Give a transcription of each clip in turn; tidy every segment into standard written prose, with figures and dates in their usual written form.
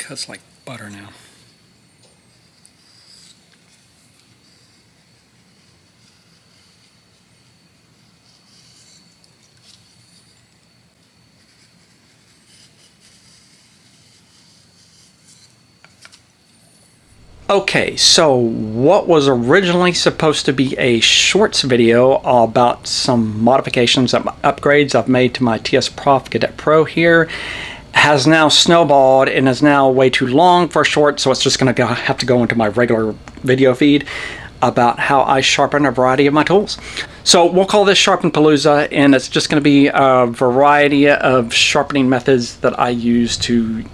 cuts like butter now. Okay, so what was originally supposed to be a shorts video about some modifications and upgrades I've made to my TSPROF Kadet Pro here has now snowballed and is now way too long for a short, so it's just going to have to go into my regular video feed about how I sharpen a variety of my tools. So we'll call this Sharpen Palooza, and it's just going to be a variety of sharpening methods that I use to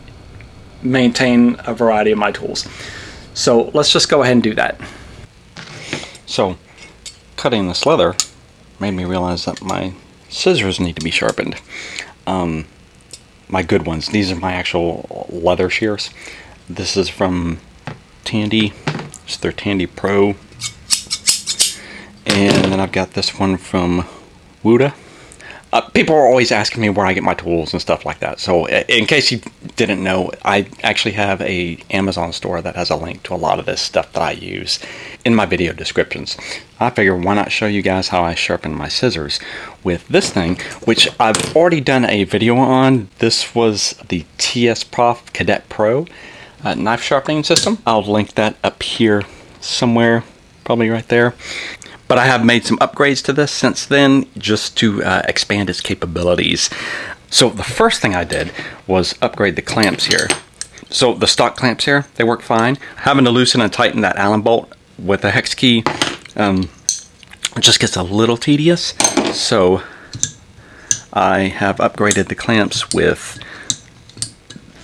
maintain a variety of my tools. So let's just go ahead and do that. So cutting this leather made me realize that my scissors need to be sharpened. My good ones. These are my actual leather shears. This is from Tandy. It's their Tandy Pro. And then I've got this one from Wuda. People are always asking me where I get my tools and stuff like that. So in case you didn't know, I actually have a Amazon store that has a link to a lot of this stuff that I use in my video descriptions. I figured why not show you guys how I sharpen my scissors with this thing, which I've already done a video on. This was the TSPROF Kadet Pro knife sharpening system. I'll link that up here somewhere, probably right there. But I have made some upgrades to this since then just to expand its capabilities. So the first thing I did was upgrade the clamps here. So the stock clamps here, they work fine. Having to loosen and tighten that Allen bolt with a hex key just gets a little tedious. So I have upgraded the clamps with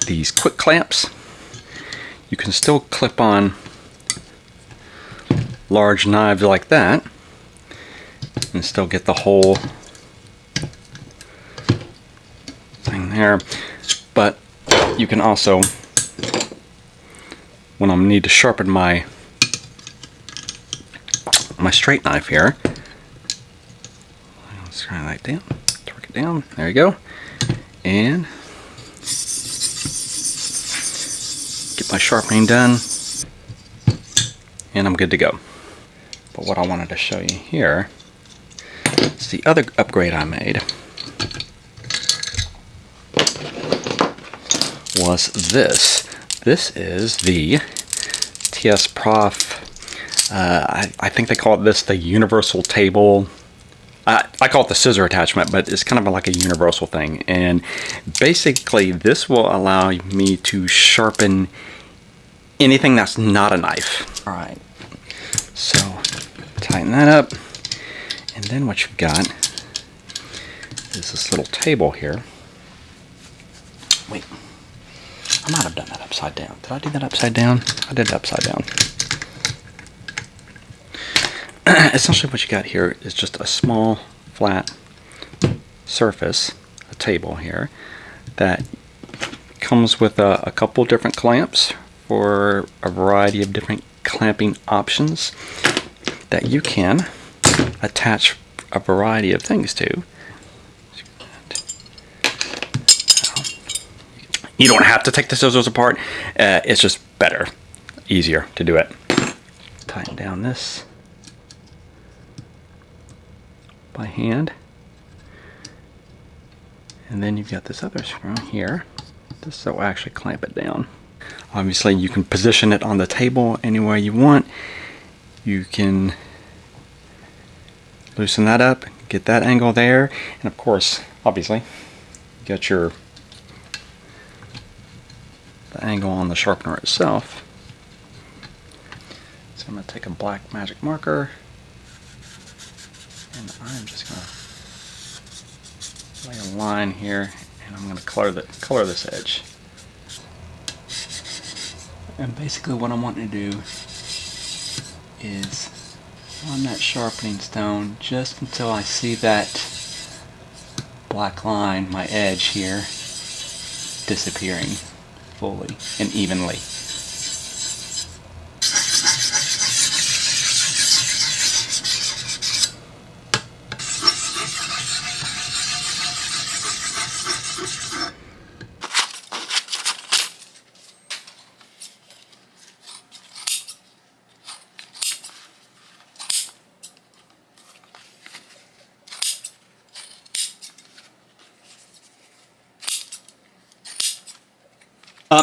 these quick clamps. You can still clip on large knives like that and still get the whole thing there, but you can also, when I need to sharpen my straight knife here, let's try that down, torque it down, there you go, and get my sharpening done, and I'm good to go. But what I wanted to show you here is the other upgrade I made was this. This is the TSPROF, I think they call this the universal table. I call it the scissor attachment, but it's kind of like a universal thing. And basically this will allow me to sharpen anything that's not a knife. All right, so tighten that up, and then what you've got is this little table here. Wait, I might have done that upside down. Did I do that upside down? I did it upside down. Essentially what you got here is just a small flat surface, a table here, that comes with a couple different clamps for a variety of different clamping options that you can attach a variety of things to. You don't have to take the scissors apart. It's just better, easier to do it. Tighten down this by hand. And then you've got this other screw here. This will actually clamp it down. Obviously you can position it on the table anywhere you want. You can loosen that up, get that angle there, and of course, obviously, you got the angle on the sharpener itself. So I'm going to take a black magic marker, and I'm just going to lay a line here, and I'm going to color this edge. And basically what I'm wanting to do is on that sharpening stone just until I see that black line, my edge here, disappearing fully and evenly.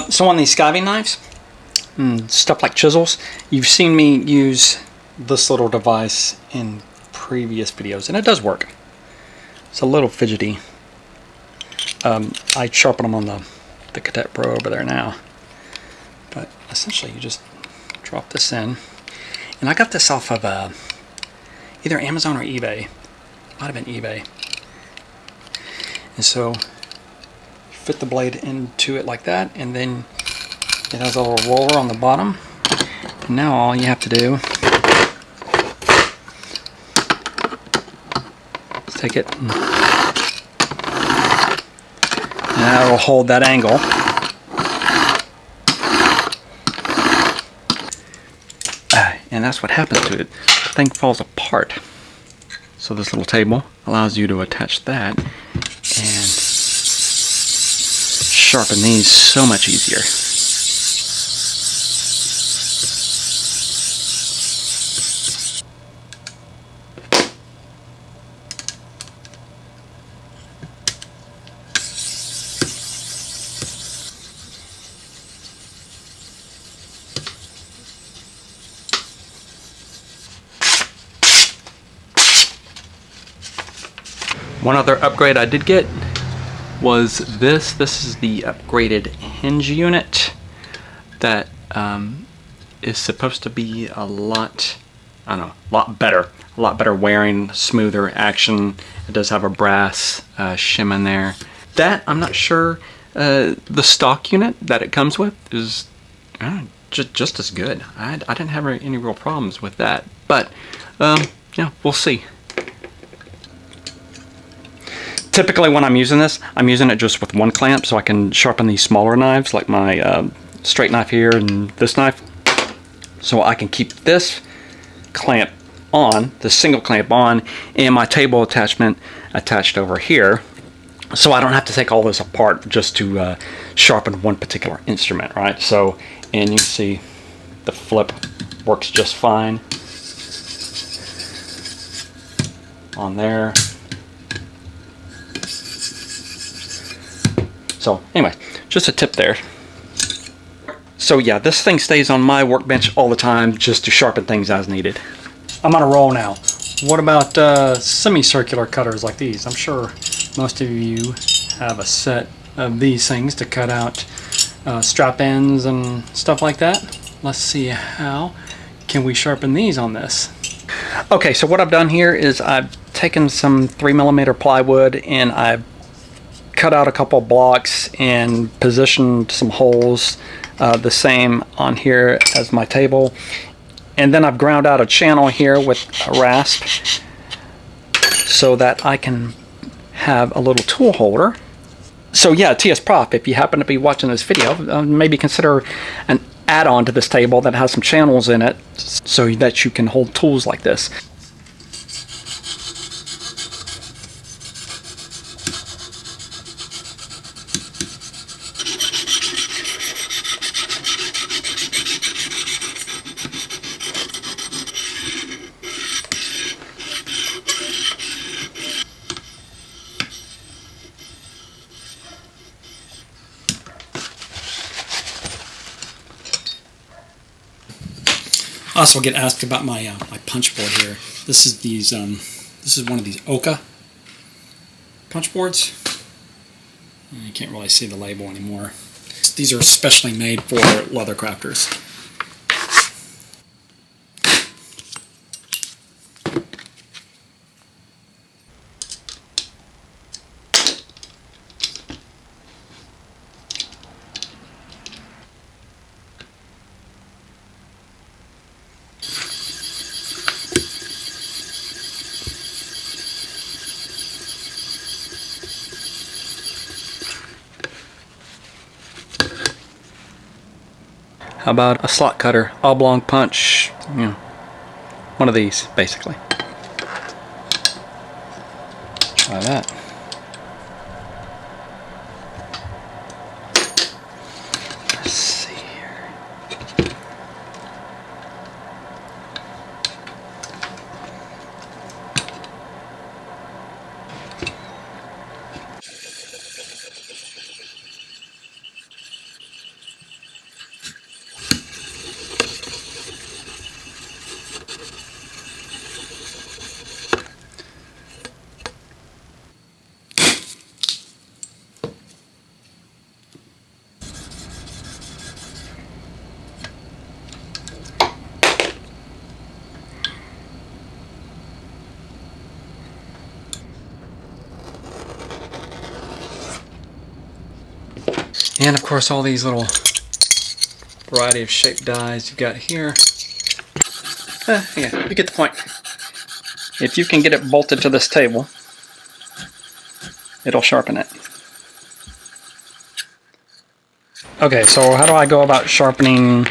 So on these skiving knives, stuff like chisels, you've seen me use this little device in previous videos, and it does work. It's a little fidgety. I sharpen them on the Kadet Pro over there now. But essentially you just drop this in. And I got this off of either Amazon or eBay. Might have been eBay. And so fit the blade into it like that, and then it has a little roller on the bottom. And now all you have to do is take it, and that will hold that angle. And that's what happens to it. The thing falls apart. So this little table allows you to attach that and sharpen these so much easier. One other upgrade I did get was this. This is the upgraded Hinge unit that is supposed to be a lot, I don't know, a lot better wearing, smoother action. It does have a brass shim in there. That, I'm not sure, the stock unit that it comes with is just as good. I didn't have any real problems with that, but yeah, we'll see. Typically when I'm using this, I'm using it just with one clamp so I can sharpen these smaller knives, like my straight knife here and this knife. So I can keep this clamp on, the single clamp on, and my table attachment attached over here. So I don't have to take all this apart just to sharpen one particular instrument, right? So, and you see the flip works just fine on there. So anyway, just a tip there. So yeah, this thing stays on my workbench all the time just to sharpen things as needed. I'm on a roll now. What about semicircular cutters like these? I'm sure most of you have a set of these things to cut out strap ends and stuff like that. Let's see, how can we sharpen these on this? Okay, so what I've done here is I've taken some 3mm plywood and I've cut out a couple blocks and positioned some holes the same on here as my table, and then I've ground out a channel here with a rasp so that I can have a little tool holder. So yeah, TSPROF, if you happen to be watching this video, maybe consider an add-on to this table that has some channels in it so that you can hold tools like this. I also get asked about my my punch board here. This is these this is one of these Oka punch boards. You can't really see the label anymore. These are specially made for leather crafters. How about a slot cutter, oblong punch, you know, one of these basically. Try that. Let's see here. And of course all these little variety of shaped dies you've got here. Yeah, you get the point. If you can get it bolted to this table, it'll sharpen it. Okay, so how do I go about sharpening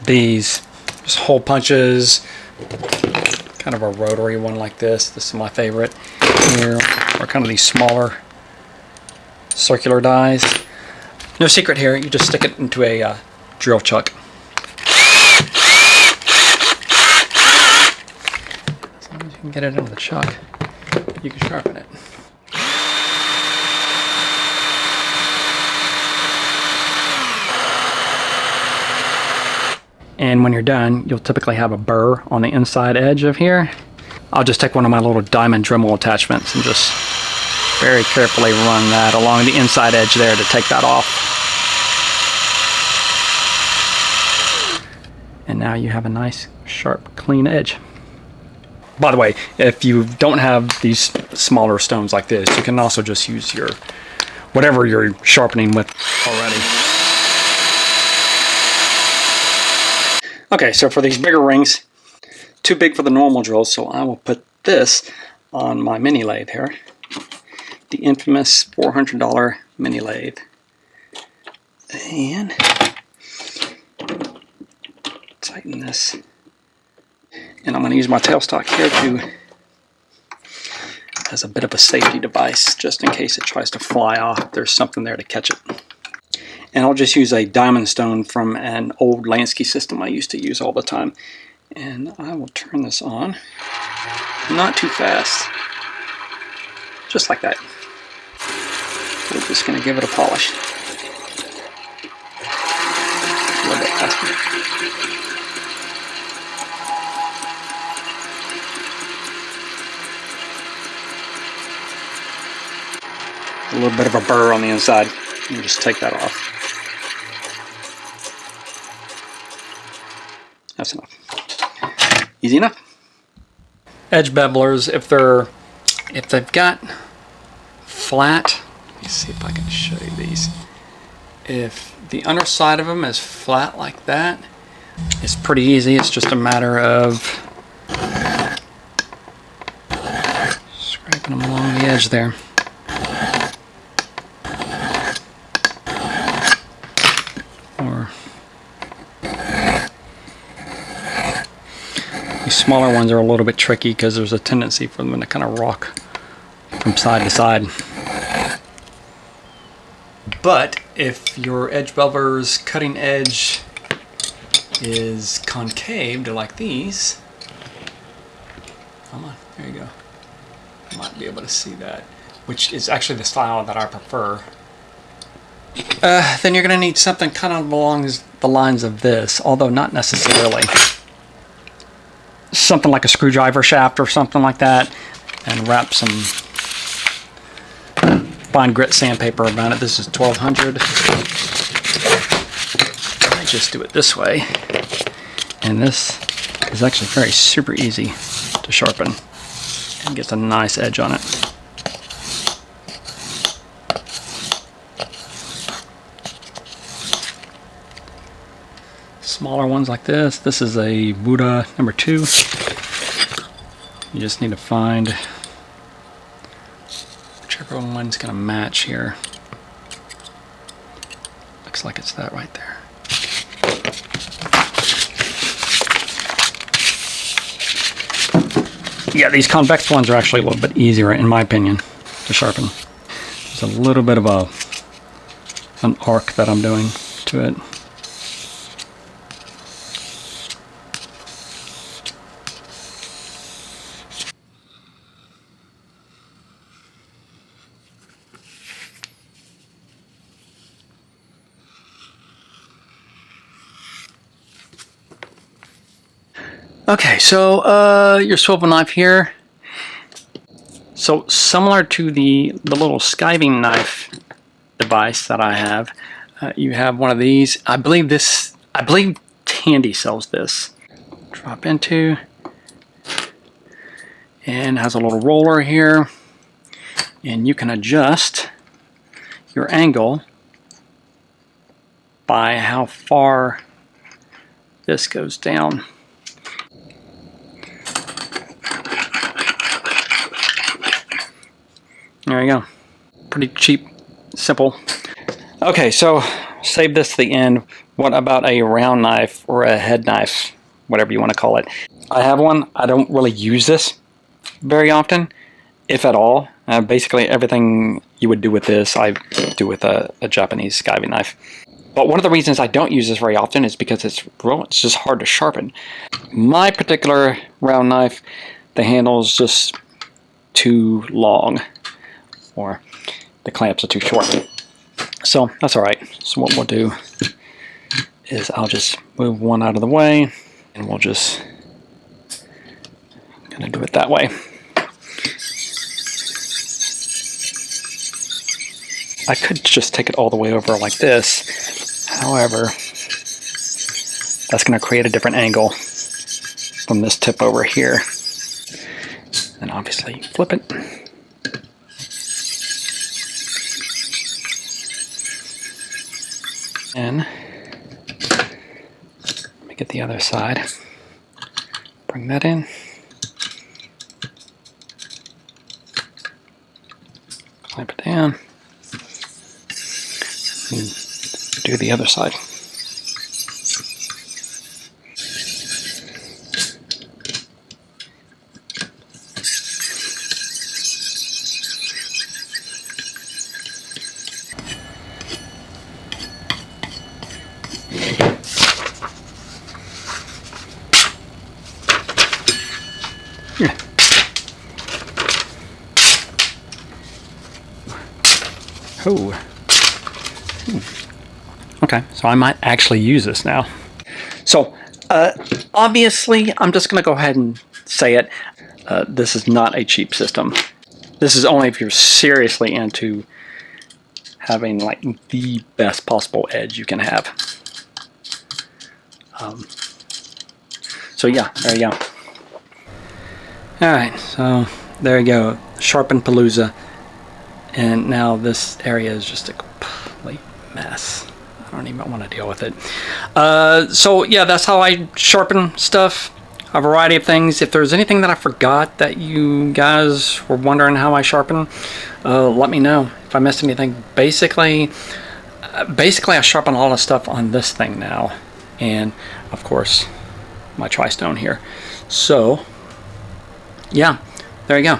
these? Just hole punches, kind of a rotary one like this. This is my favorite here, or kind of these smaller circular dies. No secret here, you just stick it into a drill chuck. As long as you can get it into the chuck, you can sharpen it. And when you're done, you'll typically have a burr on the inside edge of here. I'll just take one of my little diamond Dremel attachments and just very carefully run that along the inside edge there to take that off. And now you have a nice, sharp, clean edge. By the way, if you don't have these smaller stones like this, you can also just use your whatever you're sharpening with already. Okay, so for these bigger rings, too big for the normal drill, so I will put this on my mini lathe here. The infamous $400 mini lathe. And tighten this. And I'm going to use my tailstock here as a bit of a safety device, just in case it tries to fly off. There's something there to catch it. And I'll just use a diamond stone from an old Lansky system I used to use all the time. And I will turn this on, not too fast, just like that. We're just going to give it a polish. A little bit faster. A little bit of a burr on the inside. You just take that off. That's enough. Easy enough. Edge bevelers, if they've got flat, let me see if I can show you these. If the underside of them is flat like that, it's pretty easy. It's just a matter of scraping them along the edge there. These smaller ones are a little bit tricky because there's a tendency for them to kind of rock from side to side. But if your edge beveler's cutting edge is concaved like these, come on, there you go. You might be able to see that, which is actually the style that I prefer. Then you're going to need something kind of along the lines of this, although not necessarily. Something like a screwdriver shaft or something like that, and wrap some fine grit sandpaper around it. This is 1200. I just do it this way, and this is actually very super easy to sharpen and gets a nice edge on it. Smaller ones like this. This is a Buddha number 2. You just need to find whichever one's going to match here. Looks like it's that right there. Yeah, these convex ones are actually a little bit easier, in my opinion, to sharpen. There's a little bit of an arc that I'm doing to it. Okay, so your swivel knife here. So similar to the little skiving knife device that I have, you have one of these. I believe Tandy sells this. Drop into, and has a little roller here, and you can adjust your angle by how far this goes down. There you go. Pretty cheap, simple. Okay, so save this to the end. What about a round knife or a head knife, whatever you want to call it? I have one. I don't really use this very often, if at all. Basically everything you would do with this, I do with a Japanese skiving knife. But one of the reasons I don't use this very often is because it's just hard to sharpen. My particular round knife, the handle is just too long, or the clamps are too short. So that's all right. So what we'll do is I'll just move one out of the way, and we'll just kind of do it that way. I could just take it all the way over like this. However, that's going to create a different angle from this tip over here. And obviously flip it. And let me get the other side. Bring that in. Clamp it down. And do the other side. Yeah. Oh. Okay, so I might actually use this now. So, obviously, I'm just going to go ahead and say it. This is not a cheap system. This is only if you're seriously into having like the best possible edge you can have. So yeah, there you go. Alright, so there you go. Sharpen Palooza. And now this area is just a complete mess. I don't even want to deal with it. So yeah, that's how I sharpen stuff. A variety of things. If there's anything that I forgot that you guys were wondering how I sharpen, let me know if I missed anything. Basically I sharpen all the stuff on this thing now, and of course my tri-stone here. So yeah, there you go.